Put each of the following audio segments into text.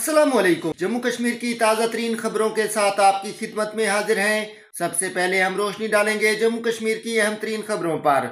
अस्सलामुअलैकुम। जम्मू कश्मीर की ताज़ा तरीन खबरों के साथ आपकी खिदमत में हाजिर हैं। सबसे पहले हम रोशनी डालेंगे जम्मू कश्मीर की अहम तरीन खबरों पर।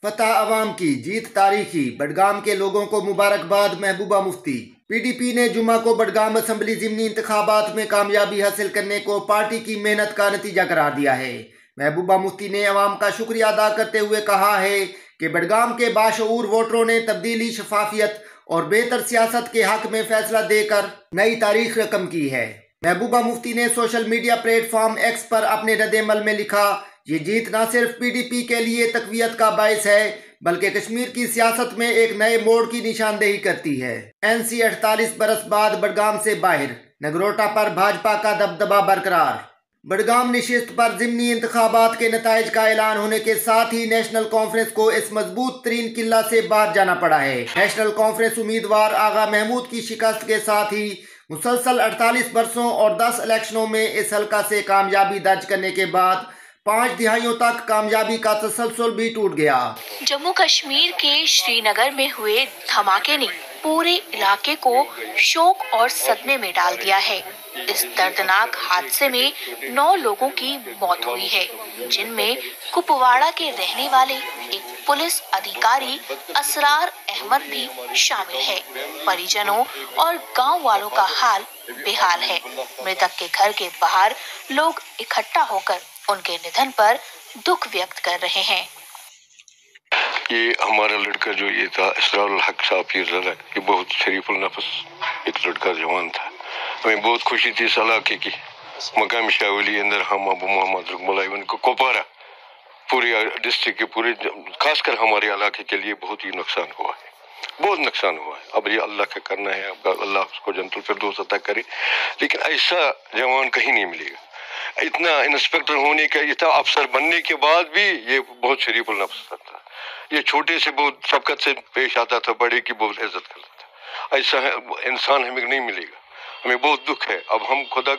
फतह अवाम की जीत तारीखी, बडगाम के लोगों को मुबारकबाद। महबूबा मुफ्ती। PDP ने जुमा को बडगाम असम्बली ज़िमनी इंतखाबात में कामयाबी हासिल करने को पार्टी की मेहनत का नतीजा करार दिया है। महबूबा मुफ्ती ने अवाम का शुक्रिया अदा करते हुए कहा है कि बडगाम के बाशऊर वोटरों ने तब्दीली, शफाफियत और बेहतर सियासत के हक में फैसला देकर नई तारीख रकम की है। महबूबा मुफ्ती ने सोशल मीडिया प्लेटफॉर्म एक्स पर अपने रद्द-ए-अमल में लिखा, ये जीत न सिर्फ PDP के लिए तकवीयत का बायस है बल्कि कश्मीर की सियासत में एक नए मोड़ की निशानदेही करती है। NC 48 बरस बाद बडगाम से बाहर, नगरोटा पर भाजपा का दबदबा बरकरार। बडगाम निशिस्त पर ज़िमनी इंतखाबात के नताइज का ऐलान होने के साथ ही नेशनल कॉन्फ्रेंस को इस मजबूत तरीन किला से बाहर जाना पड़ा है। नेशनल कॉन्फ्रेंस उम्मीदवार आगा महमूद की शिकस्त के साथ ही मुसलसल 48 बरसों और 10 इलेक्शनों में इस हल्का से कामयाबी दर्ज करने के बाद 5 दिहाइयों तक कामयाबी का तसलसल भी टूट गया। जम्मू कश्मीर के श्रीनगर में हुए धमाके ने पूरे इलाके को शोक और सदमे में डाल दिया है। इस दर्दनाक हादसे में 9 लोगों की मौत हुई है, जिनमें कुपवाड़ा के रहने वाले एक पुलिस अधिकारी असरार अहमद भी शामिल है। परिजनों और गांव वालों का हाल बेहाल है। मृतक के घर के बाहर लोग इकट्ठा होकर उनके निधन पर दुख व्यक्त कर रहे हैं। ये हमारा लड़का जो ये था इसरारुल हक साहब, ये बहुत शरीफुल नफस एक लड़का जवान था। हमें बहुत खुशी थी इस इलाके की। मकाम शाहवली अंदर हम अबू मोहम्मद रुकमला को कोपारा पूरे डिस्ट्रिक्ट के पूरे खासकर हमारे इलाके के लिए बहुत ही नुकसान हुआ है, बहुत नुकसान हुआ है। अब ये अल्लाह का करना है, अब अल्लाह उसको जन्नतुल फिरदौस अता करे। लेकिन ऐसा जवान कहीं नहीं मिलेगा। इतना इंस्पेक्टर होने का, इतना अफसर बनने के बाद भी ये बहुत शरीफुल नफ्स था। ये छोटे से बहुत शफकत से पेश आता था, बड़े की बहुत इज्जत करता था। ऐसा इंसान हमें नहीं मिलेगा। हमें बहुत दुख है। अब हम खुदा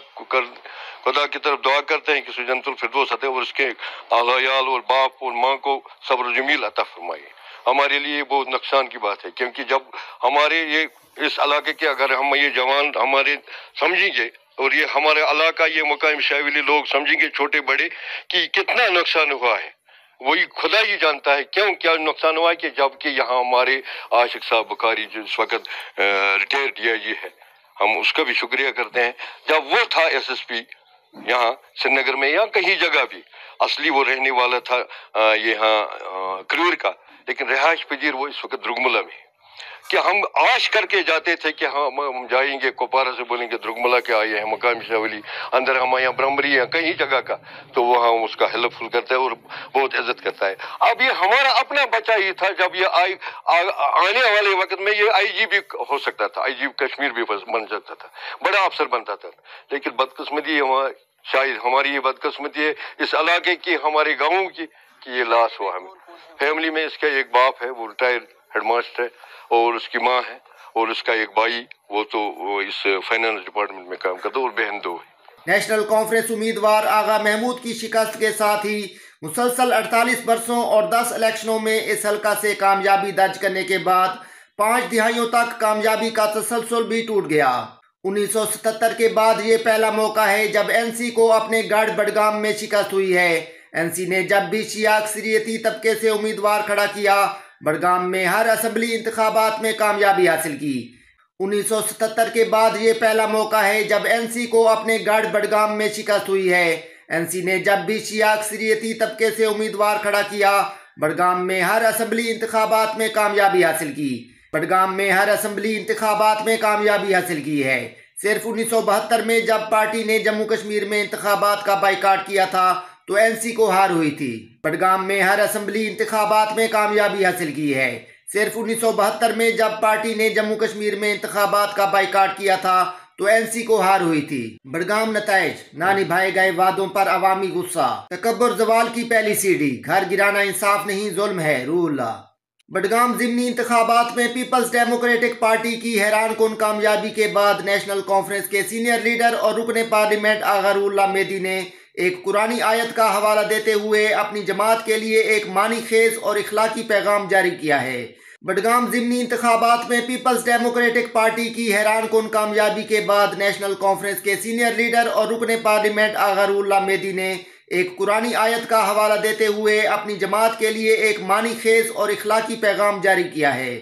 की तरफ दुआ करते हैं कि जन्नतुल फिरदौस अता और उसके आयाल और बाप और माँ को सब्र जमील अता फरमाए। हमारे लिए बहुत नुकसान की बात है, क्योंकि जब हमारे ये इस इलाके के अगर हम ये जवान हमारे समझेंगे और ये हमारा इलाका, ये मकाम शाहवली लोग समझेंगे, छोटे बड़े, कि कितना नुकसान हुआ है, वही खुदा ही जानता है क्यों क्या नुकसान हुआ है। कि जबकि यहाँ हमारे आशिक साहब बुखारी जो इस वक्त रिटायर्ड DIG है, हम उसका भी शुक्रिया करते हैं। जब वो था SSP यहाँ श्रीनगर में या कहीं जगह भी, असली वो रहने वाला था यहाँ क्रूर का, लेकिन रिहाइश पजीर वो इस वक्त द्रुगमला में। कि हम आश करके जाते थे कि हम जाएंगे, कोपारा से बोलेंगे द्रुगमला के आए हैं, मकाम शाहवली अंदर हमारे यहाँ ब्रह्मरी है कहीं जगह का, तो वो हम उसका हेल्पफुल करता है और बहुत इज्जत करता है। अब ये हमारा अपना बच्चा ही था। जब ये आने वाले वक्त में ये IG भी हो सकता था, IG कश्मीर भी बन सकता था, बड़ा अफसर बनता था। लेकिन बदकिस्मती शायद हमारी ये बदकिस्मती है इस इलाके की, हमारे गाँव की, कि ये लॉस हुआ हमें। फैमिली में इसका एक बाप है, वो रिटायर्ड हेडमास्टर है, और उसकी माँ है, और उसका एक भाई, वो इस फाइनेंस डिपार्टमेंट में काम करता है, और बहन 2 है। नेशनल कॉन्फ्रेंस उम्मीदवार आगा महमूद की शिकस्त के साथ ही मुसलसल 48 बरसों और 10 इलेक्शनों में इस हल्का से कामयाबी दर्ज करने के बाद 5 दिहाइयों तक कामयाबी का तसलसल भी टूट गया। 1977 के बाद ये पहला मौका है जब NC को अपने गढ़ बडगाम में शिकस्त हुई है। NC ने जब भी शिया अक्सरियती तबके से उम्मीदवार खड़ा किया, बडगाम में हर असम्बली इंतखाबात में कामयाबी हासिल की। 1977 के बाद ये पहला मौका है जब NC को अपने गढ़ बडगाम में शिकस्त हुई है। NC ने जब भी शिया अक्सरियती तबके से उम्मीदवार खड़ा किया, बडगाम में हर असम्बली इंतखाबात में कामयाबी हासिल की। बडगाम में हर असम्बली इंतखाबात में कामयाबी हासिल की है। सिर्फ 1972 में जब पार्टी ने जम्मू कश्मीर में इंतखाबात का बाइकाट किया था तो NC को हार हुई थी। बडगाम में हर असम्बली इंतखाबात में कामयाबी हासिल की है। सिर्फ 1972 में जब पार्टी ने जम्मू कश्मीर में इंतखाबात का बाइकाट किया था तो NC को हार हुई थी। बडगाम नताइज, ना निभाए गए वादों पर अवामी गुस्सा, तकब्बुर जवाल की पहली सीढ़ी, घर गिराना इंसाफ नहीं जुल्म है, रूहुल्लाह। बडगाम ज़िमनी इंतखाबात में पीपल्स डेमोक्रेटिक पार्टी की हैरान कुन कामयाबी के बाद नेशनल कॉन्फ्रेंस के सीनियर लीडर और रुकने पार्लियामेंट आगा रूहुल्लाह मेहदी ने एक कुरानी आयत का हवाला देते हुए अपनी जमात के लिए एक मानी खेज और इखलाकी पैगाम जारी किया है। बडगाम ज़िमनी इंतखाबात में पीपल्स डेमोक्रेटिक पार्टी की हैरानकुन कामयाबी के बाद नेशनल कॉन्फ्रेंस के सीनियर लीडर और रुकने पार्लियामेंट आगा रुल्लाह मेहदी ने एक कुरानी आयत का हवाला देते हुए अपनी जमात के लिए एक मानी खेज और इखलाकी पैगाम जारी किया है।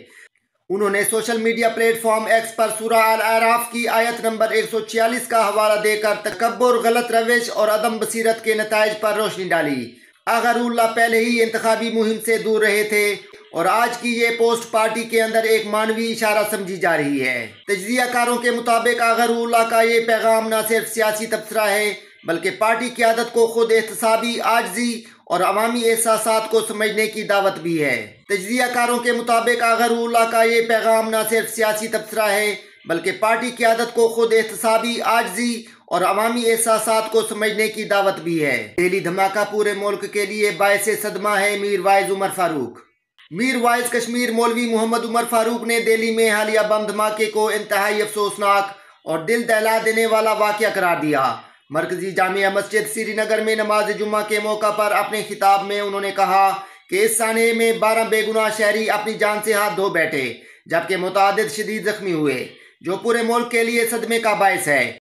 उन्होंने सोशल मीडिया प्लेटफॉर्म एक्स पर सूरह अल आराफ की आयत नंबर 146 का हवाला देकर तकब्बुर, गलत रविश और अदम बसीरत के नताइज पर रोशनी डाली। आगा रुल्लाह पहले ही इंतखाबी मुहिम से दूर रहे थे और आज की ये पोस्ट पार्टी के अंदर एक मानवी इशारा समझी जा रही है। तजज़ियाकारों के मुताबिक आगा रुल्लाह का ये पैगाम न सिर्फ सियासी तबसरा है बल्कि पार्टी क़यादत को खुद एहतसाबी, आजजी और अवामी एहसासात को समझने की दावत भी है। तजज़ियाकारों के मुताबिक आगा रुल्लाह का ये पैगाम न सिर्फ सियासी तबसरा है बल्कि पार्टी क़यादत को खुद एहतसाबी, आजजी और अवामी एहसासात को समझने की दावत भी है। दिल्ली धमाका पूरे मुल्क के लिए बायसे सदमा है मीर वाइज उमर फारूक। मीर वाइज कश्मीर मौलवी मोहम्मद उमर फारूक ने दिल्ली में हालिया बम धमाके को इंतहाई अफसोसनाक और दिल दहला देने वाला वाक़या करार दिया। मरकजी जामिया मस्जिद श्रीनगर में नमाज जुम्मा के मौका पर अपने खिताब में उन्होंने कहा कि इस साने में 12 बेगुनाह शहरी अपनी जान से हाथ धो बैठे जबकि मुतादिद शदीद जख्मी हुए, जो पूरे मुल्क के लिए सदमे का बायस है।